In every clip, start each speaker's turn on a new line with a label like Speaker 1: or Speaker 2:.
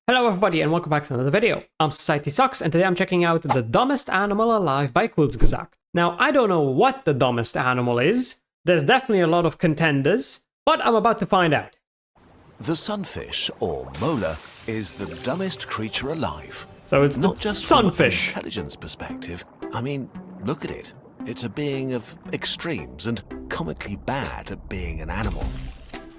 Speaker 1: Hello everybody and welcome back to another video. I'm SocietySucks and today I'm checking out The Dumbest Animal Alive by Kurzgesagt. Now I don't know what the dumbest animal is. There's definitely a lot of contenders, but I'm about to find out.
Speaker 2: The sunfish, or mola, is the dumbest creature alive.
Speaker 1: So it's
Speaker 2: not
Speaker 1: the
Speaker 2: just
Speaker 1: sunfish.
Speaker 2: From an intelligence perspective. I mean, look at it. It's a being of extremes and comically bad at being an animal.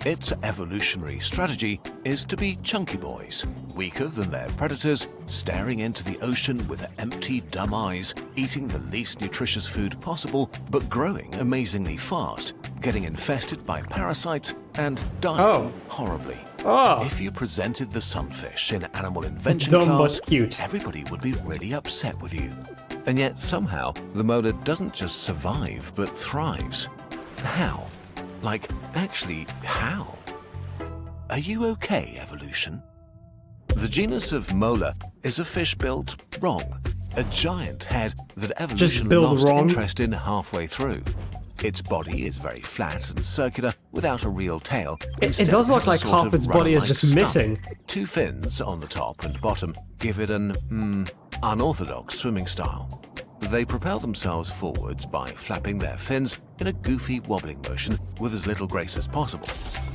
Speaker 2: Its evolutionary strategy is to be chunky boys, weaker than their predators, staring into the ocean with empty, dumb eyes, eating the least nutritious food possible, but growing amazingly fast, getting infested by parasites, and dying horribly. If you presented the sunfish in animal invention class, everybody would be really upset with you. And yet somehow the mola doesn't just survive, but thrives. How? Like, actually, how? Are you okay, evolution? The genus of mola is a fish built wrong. A giant head that evolution lost interest in halfway through. Its body is very flat and circular, without a real tail.
Speaker 1: It does look like half its body is just missing.
Speaker 2: Two fins on the top and bottom give it an, unorthodox swimming style. They propel themselves forwards by flapping their fins in a goofy wobbling motion with as little grace as possible.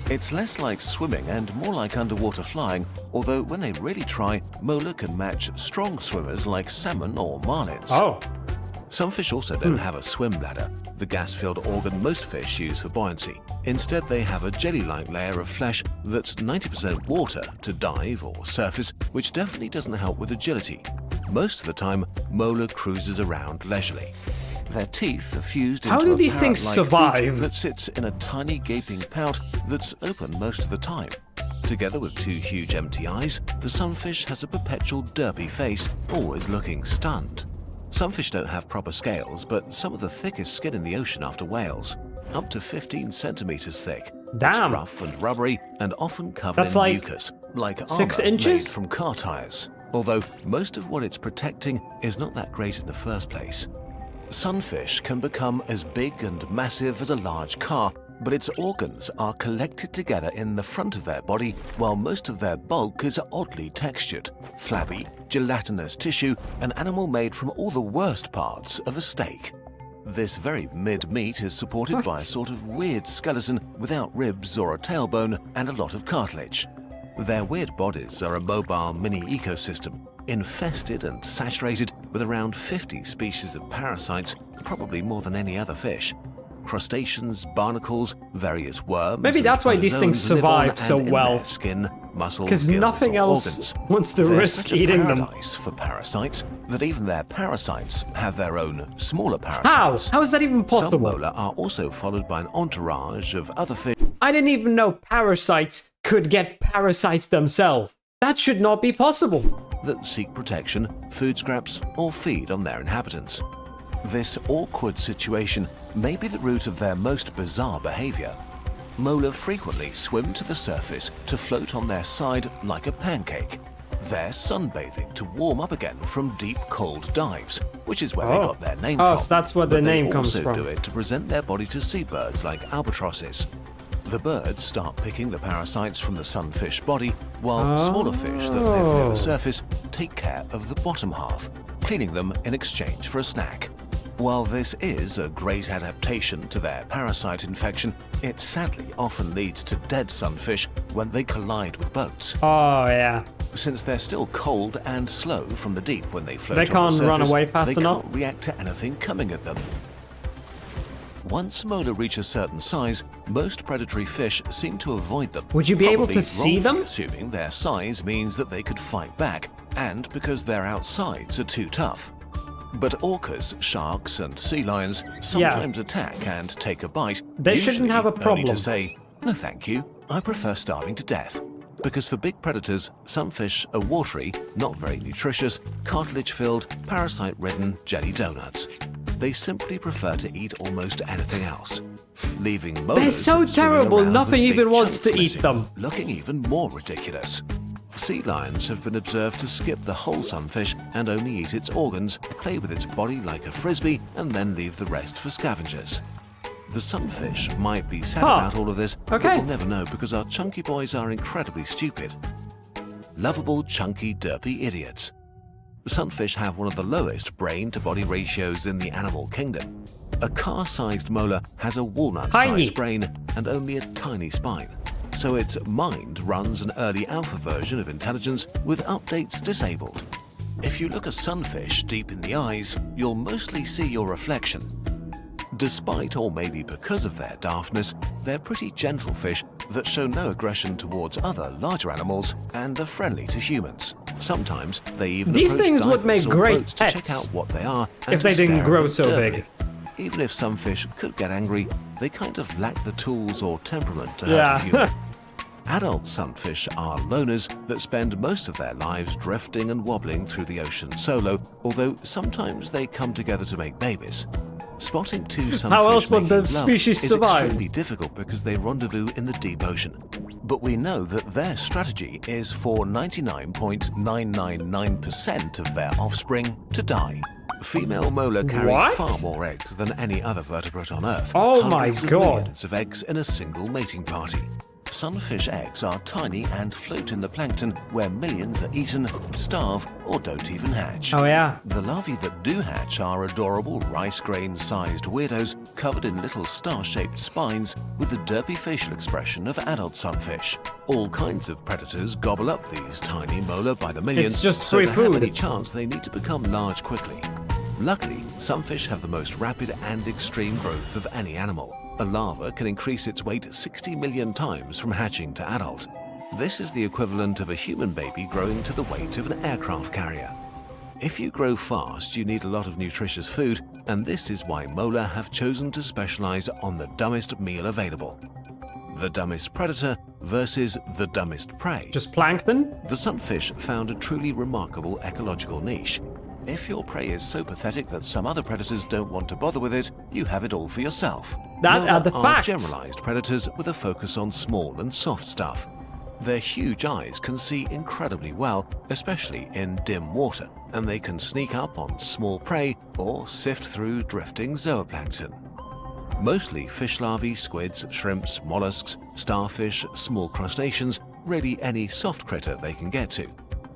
Speaker 2: It's less like swimming and more like underwater flying, although when they really try, mola can match strong swimmers like salmon or marlins. Some fish also don't have a swim bladder, the gas-filled organ most fish use for buoyancy. Instead, they have a jelly-like layer of flesh that's 90% water to dive or surface, which definitely doesn't help with agility. Most of the time, mola cruises around leisurely. Their teeth are fused into a parrot-like beak that sits in a tiny gaping pout that's open most of the time. Together with two huge empty eyes, the sunfish has a perpetual derpy face, always looking stunned. Some fish don't have proper scales, but some of the thickest skin in the ocean after whales, up to 15 centimeters thick.
Speaker 1: Damn.
Speaker 2: It's rough and rubbery and often covered in mucus, like
Speaker 1: 6
Speaker 2: armor
Speaker 1: inches
Speaker 2: made from car tires. Although most of what it's protecting is not that great in the first place. Sunfish can become as big and massive as a large car, but its organs are collected together in the front of their body, while most of their bulk is oddly textured, flabby, gelatinous tissue, an animal made from all the worst parts of a steak. This very mid-meat is supported by a sort of weird skeleton without ribs or a tailbone and a lot of cartilage. Their weird bodies are a mobile mini-ecosystem, infested and saturated with around 50 species of parasites, probably more than any other fish. Crustaceans, barnacles, various worms.
Speaker 1: Maybe that's why these things survive so well.
Speaker 2: Skin, muscles,
Speaker 1: because nothing else wants to risk eating them.
Speaker 2: For parasites, that even their parasites have their own smaller parasites.
Speaker 1: How is that even possible?
Speaker 2: Some mola are also followed by an entourage of other fish.
Speaker 1: I didn't even know parasites could get parasites themselves. That should not be possible.
Speaker 2: That seek protection, food scraps, or feed on their inhabitants. This awkward situation may be the root of their most bizarre behavior. Mola frequently swim to the surface to float on their side like a pancake. They're sunbathing to warm up again from deep, cold dives, which is where they got their name from.
Speaker 1: So that's where the name comes from.
Speaker 2: They also do it to present their body to seabirds like albatrosses. The birds start picking the parasites from the sunfish body, while smaller fish that live near the surface take care of the bottom half, cleaning them in exchange for a snack. While this is a great adaptation to their parasite infection, it sadly often leads to dead sunfish when they collide with boats. Since they're still cold and slow from the deep when they float on the surface,
Speaker 1: run away fast enough.
Speaker 2: They can't react to anything coming at them. Once mola reach a certain size, most predatory fish seem to avoid them.
Speaker 1: Would you be able to see them?
Speaker 2: Assuming their size means that they could fight back, and because their outsides are too tough. But orcas, sharks, and sea lions sometimes attack and take a bite.
Speaker 1: They shouldn't have a problem.
Speaker 2: Only to say, no thank you, I prefer starving to death. Because for big predators, some fish are watery, not very nutritious, cartilage-filled, parasite-ridden jelly donuts. They simply prefer to eat almost anything else, leaving molas.
Speaker 1: They're so terrible, nothing even wants to eat them.
Speaker 2: Looking even more ridiculous. Sea lions have been observed to skip the whole sunfish and only eat its organs, play with its body like a frisbee, and then leave the rest for scavengers. The sunfish might be sad about all of this, but we'll never know because our chunky boys are incredibly stupid. lovable, chunky, derpy idiots. Sunfish have one of the lowest brain-to-body ratios in the animal kingdom. A car-sized molar has a walnut-sized brain and only a tiny spine, so its mind runs an early alpha version of intelligence with updates disabled. If you look a sunfish deep in the eyes, you'll mostly see your reflection. Despite, or maybe because of their daftness, they're pretty gentle fish that show no aggression towards other larger animals and are friendly to humans. Sometimes they even
Speaker 1: These things would make great
Speaker 2: to check
Speaker 1: pets
Speaker 2: out what they are and
Speaker 1: if they didn't grow so big.
Speaker 2: Even if some fish could get angry, they kind of lack the tools or temperament to hurt a human. Adult sunfish are loners that spend most of their lives drifting and wobbling through the ocean solo, although sometimes they come together to make babies. Spotting two sunfish
Speaker 1: How else would the
Speaker 2: making love
Speaker 1: species
Speaker 2: is
Speaker 1: survive?
Speaker 2: extremely difficult because they rendezvous in the deep ocean. But we know that their strategy is for 99.999% of their offspring to die. Female molar carry far more eggs than any other vertebrate on Earth.
Speaker 1: Oh my
Speaker 2: Hundreds of
Speaker 1: god.
Speaker 2: millions of eggs in a single mating party. Sunfish eggs are tiny and float in the plankton where millions are eaten, starve, or don't even hatch.
Speaker 1: Oh yeah.
Speaker 2: The larvae that do hatch are adorable rice grain-sized weirdos covered in little star-shaped spines with the derpy facial expression of adult sunfish. All kinds of predators gobble up these tiny molar by the millions,
Speaker 1: It's just
Speaker 2: so
Speaker 1: free
Speaker 2: to have
Speaker 1: food.
Speaker 2: any chance they need to become large quickly. Luckily, sunfish have the most rapid and extreme growth of any animal. A larva can increase its weight 60 million times from hatching to adult. This is the equivalent of a human baby growing to the weight of an aircraft carrier. If you grow fast, you need a lot of nutritious food, and this is why molar have chosen to specialize on the dumbest meal available. The dumbest predator versus the dumbest prey.
Speaker 1: Just plankton?
Speaker 2: The sunfish found a truly remarkable ecological niche. If your prey is so pathetic that some other predators don't want to bother with it, you have it all for yourself.
Speaker 1: That are the
Speaker 2: Molar
Speaker 1: facts.
Speaker 2: generalized predators with a focus on small and soft stuff. Their huge eyes can see incredibly well, especially in dim water, and they can sneak up on small prey or sift through drifting zooplankton. Mostly fish larvae, squids, shrimps, mollusks, starfish, small crustaceans, really any soft critter they can get to.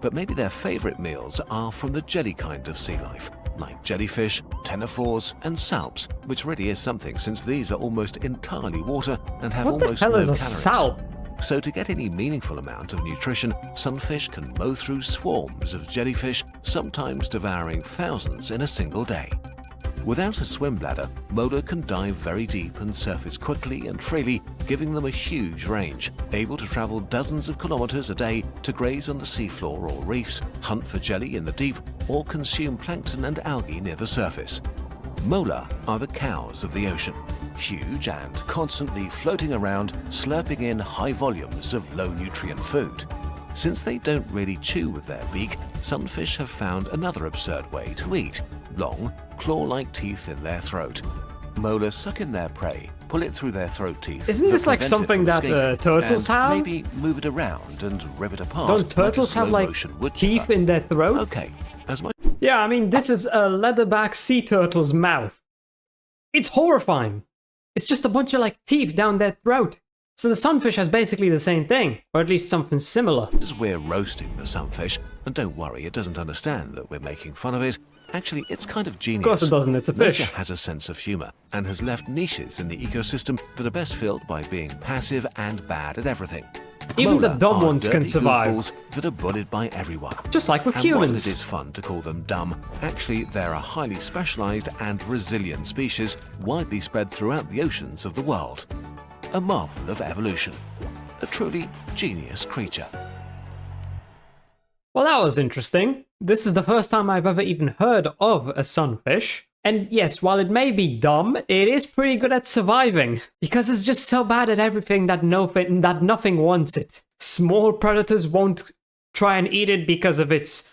Speaker 2: But maybe their favorite meals are from the jelly kind of sea life, like jellyfish, ctenophores, and salps, which really is something since these are almost entirely water and have
Speaker 1: What the
Speaker 2: almost
Speaker 1: hell
Speaker 2: no
Speaker 1: is a
Speaker 2: calories.
Speaker 1: salp?
Speaker 2: So to get any meaningful amount of nutrition, sunfish can mow through swarms of jellyfish, sometimes devouring thousands in a single day. Without a swim bladder, molar can dive very deep and surface quickly and freely, giving them a huge range, able to travel dozens of kilometers a day to graze on the seafloor or reefs, hunt for jelly in the deep, or consume plankton and algae near the surface. Molar are the cows of the ocean, huge and constantly floating around, slurping in high volumes of low-nutrient food. Since they don't really chew with their beak, sunfish have found another absurd way to eat: long, claw-like teeth in their throat. Molar suck in their prey, pull it through their throat teeth.
Speaker 1: Isn't this like
Speaker 2: prevent it
Speaker 1: something
Speaker 2: from
Speaker 1: that
Speaker 2: escaping,
Speaker 1: turtles
Speaker 2: and
Speaker 1: have?
Speaker 2: Maybe move it around and rip it apart.
Speaker 1: Don't turtles
Speaker 2: like a
Speaker 1: have like
Speaker 2: slow-motion wood
Speaker 1: teeth
Speaker 2: chipper.
Speaker 1: in their throat?
Speaker 2: Okay, as much
Speaker 1: Yeah, I mean, this is a leatherback sea turtle's mouth. It's horrifying. It's just a bunch of like teeth down their throat. So the sunfish has basically the same thing, or at least something similar.
Speaker 2: as we're roasting the sunfish, and don't worry, it doesn't understand that we're making fun of it. Actually, it's kind of genius.
Speaker 1: Of course it doesn't, it's a fish.
Speaker 2: Nature has a sense of humor and has left niches in the ecosystem that are best filled by being passive and bad at everything.
Speaker 1: Even the
Speaker 2: Molar
Speaker 1: dumb
Speaker 2: are
Speaker 1: ones can
Speaker 2: dirty
Speaker 1: survive.
Speaker 2: goofballs that are bullied by everyone.
Speaker 1: Just like with
Speaker 2: And while
Speaker 1: humans.
Speaker 2: it is fun to call them dumb, actually they're a highly specialized and resilient species widely spread throughout the oceans of the world. A marvel of evolution. A truly genius creature.
Speaker 1: Well, that was interesting. This is the first time I've ever even heard of a sunfish. And yes, while it may be dumb, it is pretty good at surviving, because it's just so bad at everything that nothing wants it. Small predators won't try and eat it because of its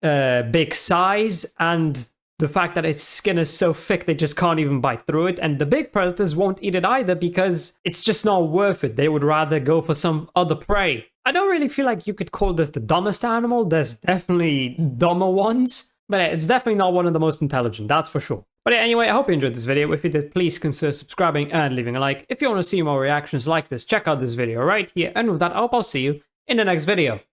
Speaker 1: big size and the fact that its skin is so thick they just can't even bite through it. And the big predators won't eat it either because it's just not worth it. They would rather go for some other prey. I don't really feel like you could call this the dumbest animal. There's definitely dumber ones. But yeah, it's definitely not one of the most intelligent, that's for sure. But yeah, anyway, I hope you enjoyed this video. If you did, please consider subscribing and leaving a like. If you want to see more reactions like this, check out this video right here. And with that, I hope I'll see you in the next video.